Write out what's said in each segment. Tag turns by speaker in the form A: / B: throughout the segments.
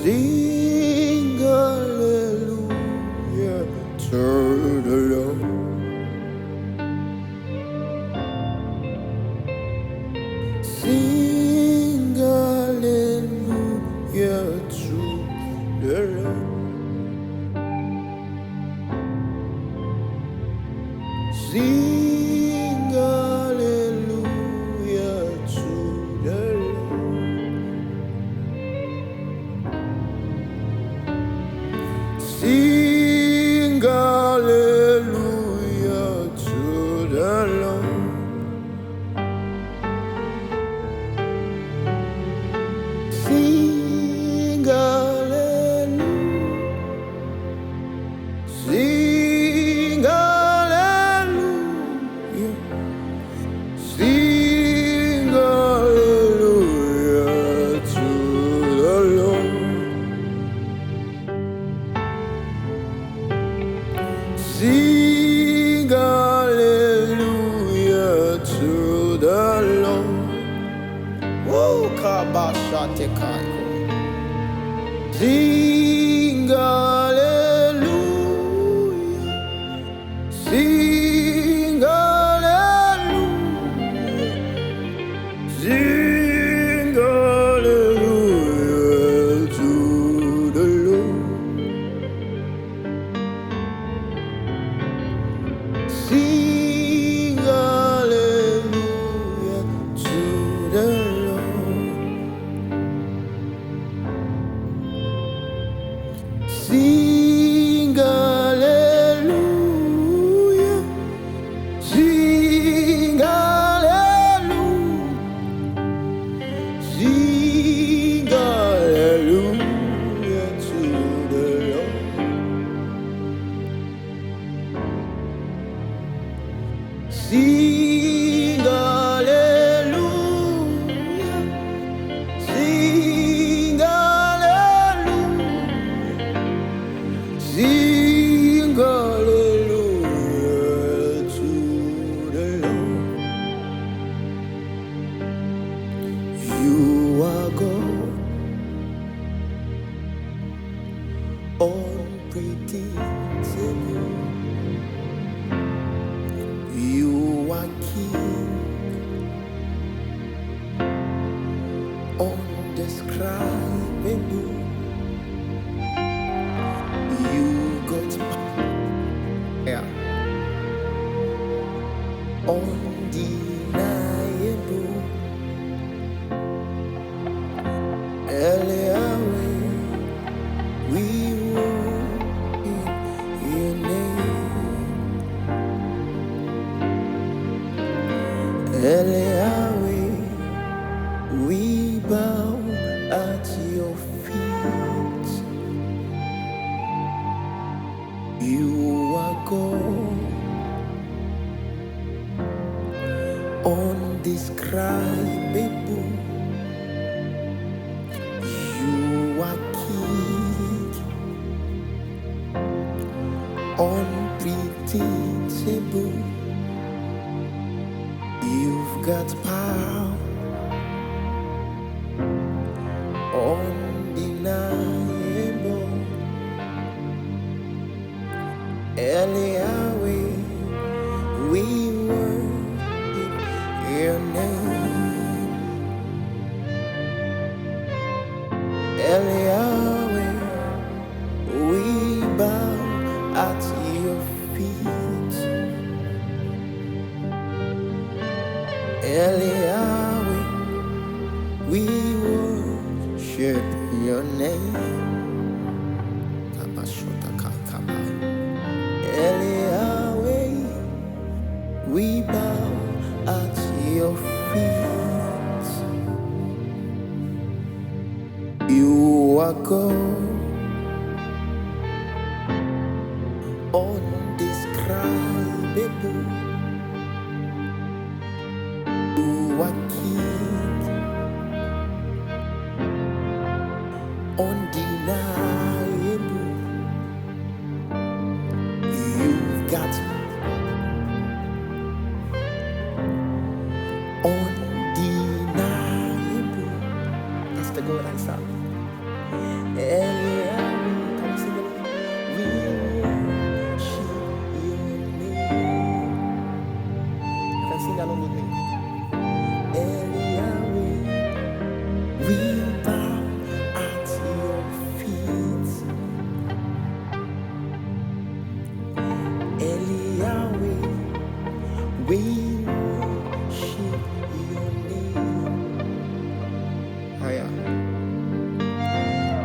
A: Sing hallelujah to the Lord. Sing hallelujah to the Lord. Sing hallelujah to the Lord. Sing hallelujah to the Lord. Sing hallelujah. Sing hallelujah. Sing hallelujah to the Lord. Sing hallelujah to the Lord. Oh, kabashate kaiko. Sing hallelujah. Sing hallelujah. Sing hallelujah to the Lord. Sing hallelujah to the Lord. Sing hallelujah. Sing hallelujah. Sing hallelujah to the Lord. Sing hallelujah. Sing hallelujah. Sing hallelujah to the Lord. You are God, unpredictable. You are King, undescribable. You got power, undeniable. Eliyahu, we worship your name. Eliyahu, we bow at your feet. You are God, undescribable. You are King, unpredictable. You've got power, undeniable. Eliyahu, we worship your name. Eliyahu, we bow at your feet. Eliyahu, we worship your name. Eliyahu, we bow at your feet. You are God, undescribable. You are King, undeniable. You've got undeniable. That's the God I serve. Eliyahu, come sing it. We worship your name. You can sing along with me. Eliyahu, we bow at your feet. Eliyahu, we worship your name. Higher.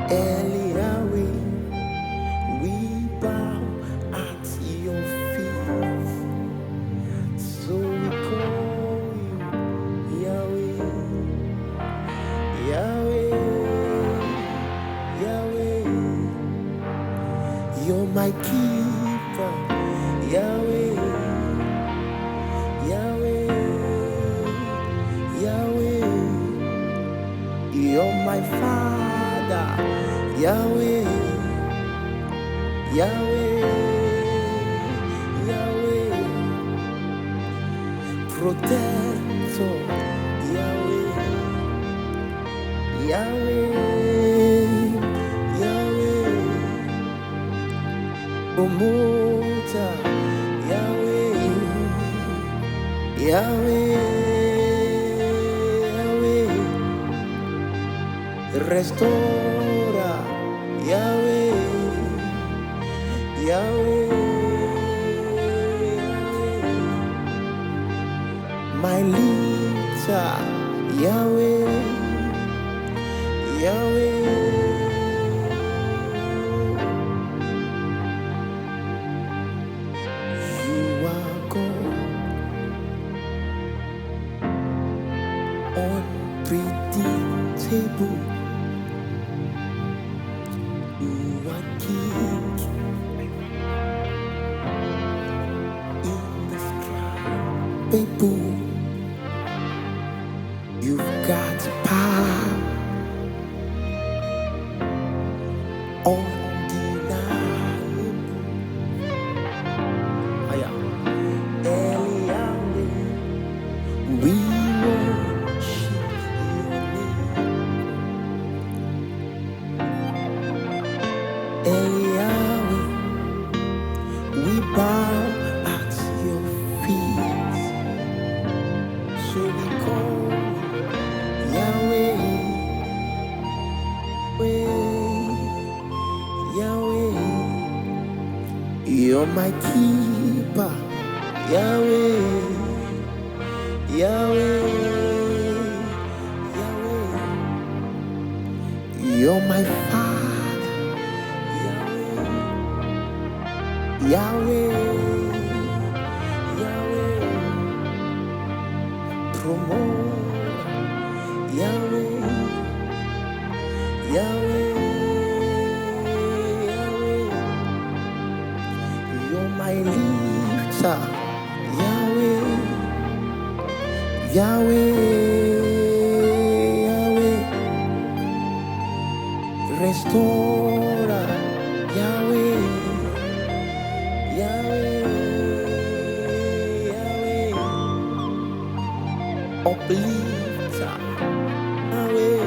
A: Eliyahu, we bow at your feet. So we call you Yahweh, Yahweh, Yahweh. You're my keeper, Yahweh, Yahweh, Yahweh. You're my father, Yahweh, Yahweh, Yahweh. Protector, Yahweh, Yahweh, Yahweh. Promoter, Yahweh, Yahweh, Yahweh. Restorer, Yahweh, Yahweh, Yahweh. My leader, Yahweh, Yahweh. You are God, unpredictable. You are King indescribable. You've got power undeniable. Eliyahu, we worship your name. Eliyahu, we bow at your feet. So we call Yahweh, Yahweh. You're my keeper, Yahweh, Yahweh, Yahweh. You're my father, Yahweh, Yahweh, Yahweh. Promoter, Yahweh, Yahweh, Yahweh. You're my lifter, Yahweh, Yahweh, Yahweh. Restorer, Yahweh, Yahweh, Yahweh. Uplifter, Yahweh,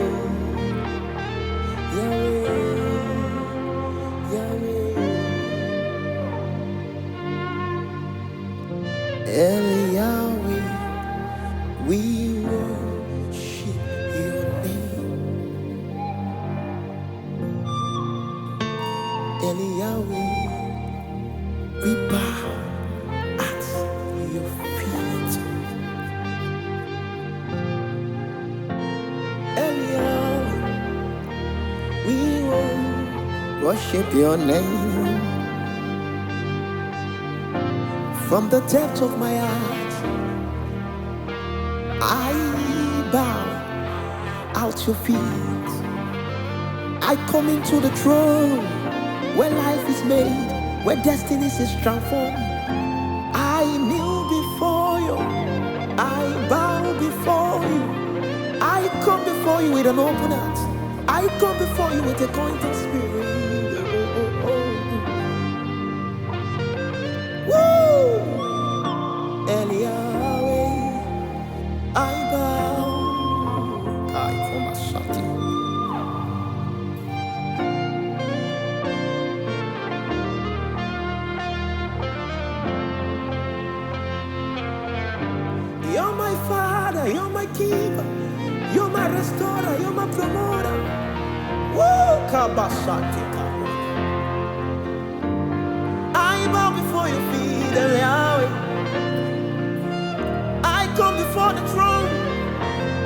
A: Yahweh, Yahweh. Eliyahu, we worship your name. Eliyahu, we bow at your feet. Eliyahu, we will worship your name. From the depths of my heart, I bow at your feet. I come into the throne where life is made, where destinies is transformed. I kneel before you, I bow before you, I come before you with an open heart, I come before you with a contrite spirit. Woo! Eliyahu, I bow. I come as shouting. I bow before your feet, Yahweh. I come before the throne,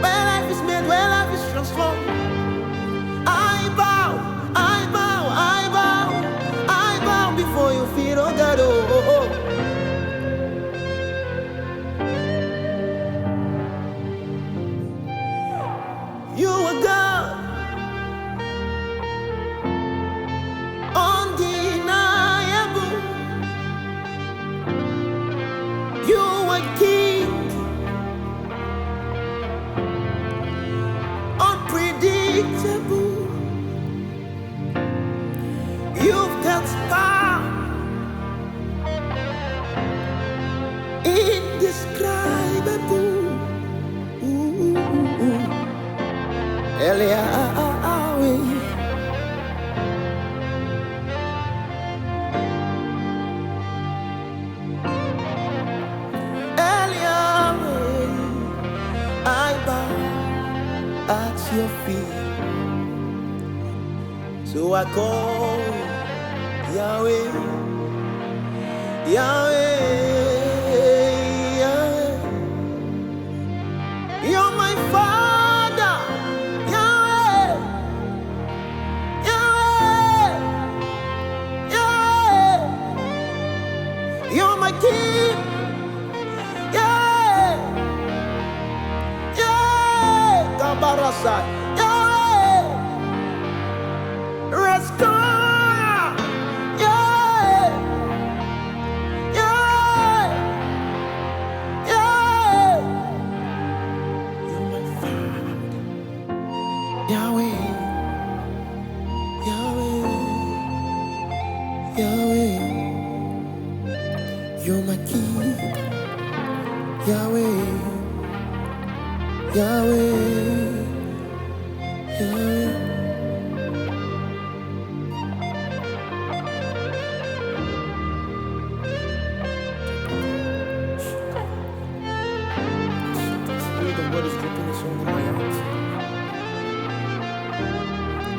A: where life is made, where life is transformed. I bow, I bow, I bow, I bow before your feet, oh God, oh, oh, oh. You are God, undeniable. You are King, unpredictable. You've got power, indescribable. Eliyawe, Eliyawe, I bow at your feet. So I call Yahweh, Yahweh, Yahweh. You're my Father, Yahweh, Yahweh, Yahweh. You're my King, Yahweh, Yahweh. Kabarasa, Yahweh, Restorer, Yahweh, Yahweh, Yahweh. You're my Father, Yahweh, Yahweh, Yahweh. You're my King, Yahweh, Yahweh, Yahweh. Spirit of God is dropping His song in my heart.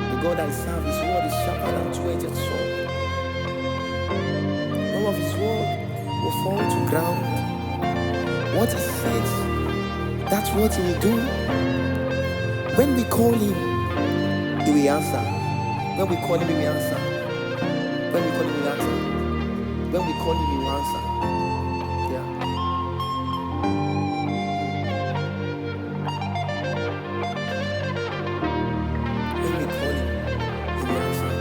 A: The God I serve, His word is sharper than two-edged sword. None of His word will fall to ground. What He says, that's what He will do. When we call Him, He will answer. When we call Him, He will answer. When we call Him, He will answer. When we call Him, He will answer. Yeah. When we call Him, He will answer.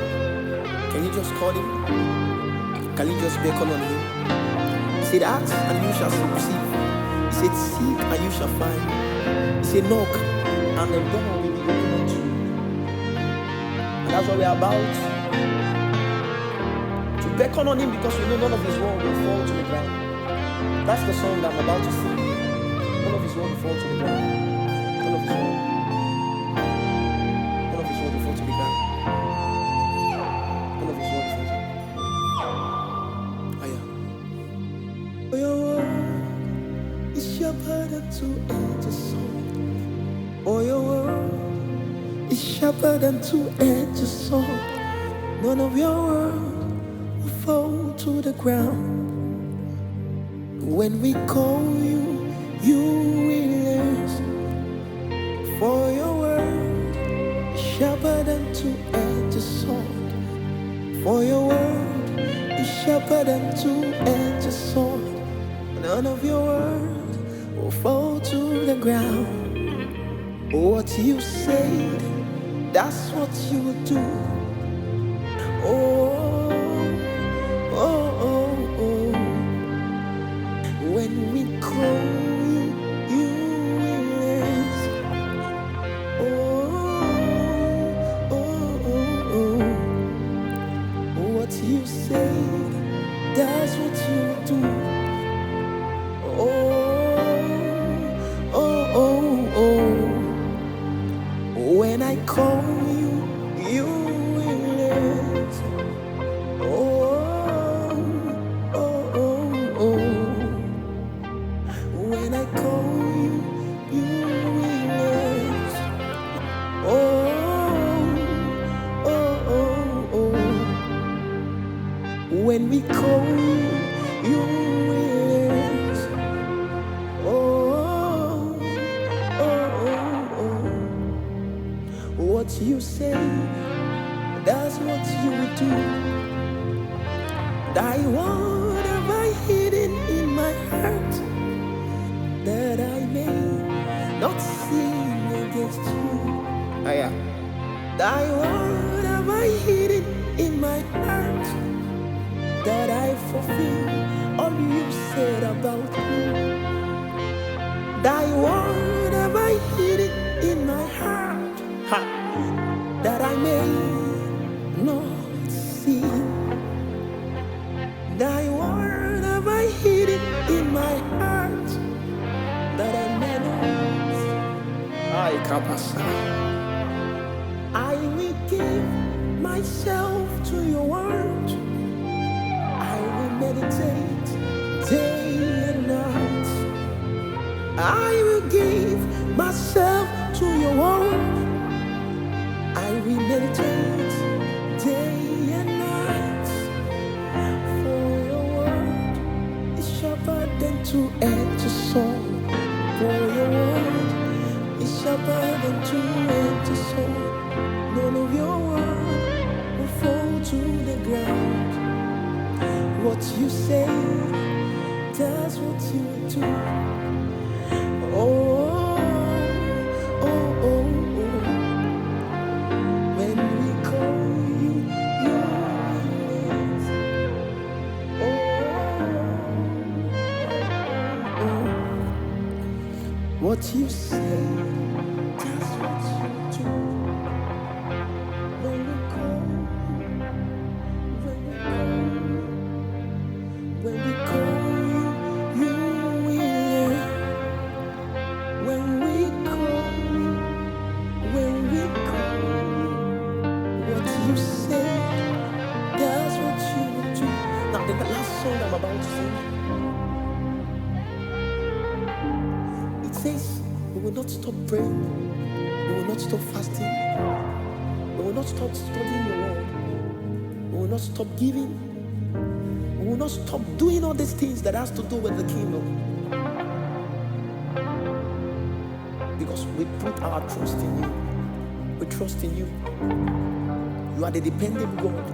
A: Can you just call Him? Can you just beckon on Him? He said, ask and you shall receive. He said, seek and you shall find. He said, knock and the door will be opened unto you. And that's what we are about. To beckon on Him, because we know none of His word will fall to the ground. That's the song that I'm about to sing. None of His word will fall to the ground. None of His word. None of His word will fall to the ground. None of His word will fall to the ground. For your word is sharper than two-edged sword. For your word is sharper than two-edged sword. None of your word will fall to the ground. When we call you, you will answer. For your word is sharper than two-edged sword. For your word is sharper than two-edged sword. None of your words will fall to the ground. What you said, that's what you will do. Oh, oh, oh, oh. When we call you, you will answer. Oh, oh, oh, oh. What you said, that's what you will do. Oh, oh, oh, oh. When I call you, you will answer. Oh, oh, oh, oh. When I call you, you will answer. Oh, oh, What you say, that's what you will do. Thy word have I hidden in my heart, that I may not sin against you. Ah, yeah. Thy word have I hidden in my heart, that I fulfill all you said about me. Thy word have I hidden in my heart, that I may not sin. Thy word have I hidden in my heart, that I may not. I will give myself to your word. I will meditate day and night. I will give myself to your word. I will meditate day and night. For your word is sharper than two-edged sword. For your word is sharper than two-edged sword. None of your word will fall to the ground. What you say, that's what you will do. Oh, oh, oh, oh. When we call you, you're always. Oh, oh. What you say, that's what you do. When we call, when we call you, you will. When we call, what you say, that's what you will do. Now the last song I'm about to sing, it says we will not stop praying, we will not stop fasting, we will not stop studying your word, we will not stop giving, we will not stop doing all these things that has to do with the kingdom. Because we put our trust in you. We trust in you. You are the dependent God.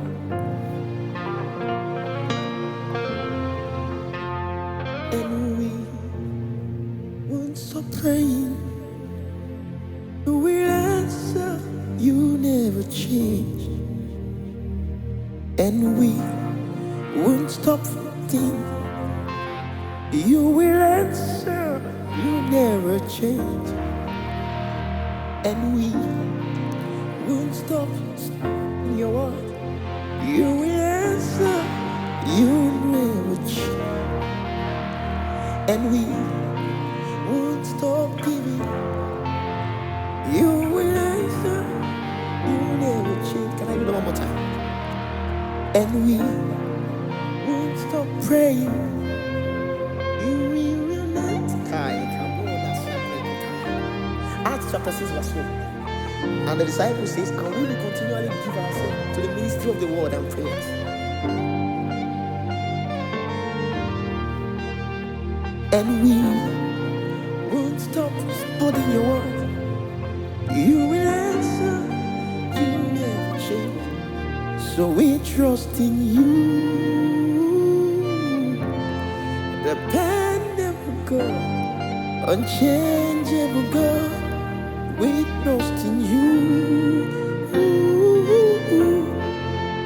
A: And we won't stop praying. You will answer. You never change. And we won't stop fighting. You will answer. You never change. And we won't stop in your word. You will answer, you never change. And we won't stop giving. You will answer, you never change. Can I do that one more time? And we won't stop praying. You will not. Acts chapter 6 verse 4. And the disciple says, and we will continually give ourselves to the ministry of the word and prayers. And we won't stop studying your word. You will answer, you never change. So we trust in you, dependable God, unchangeable God. We trust in you,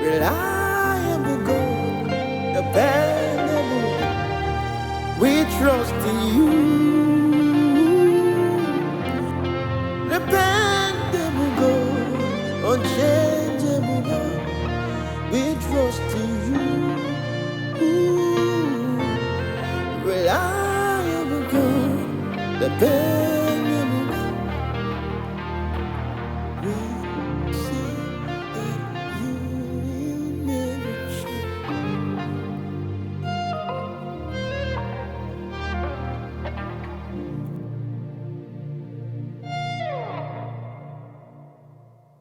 A: reliable God, dependable. We trust in you, dependable God, unchangeable God. We trust in you, reliable God, dependable.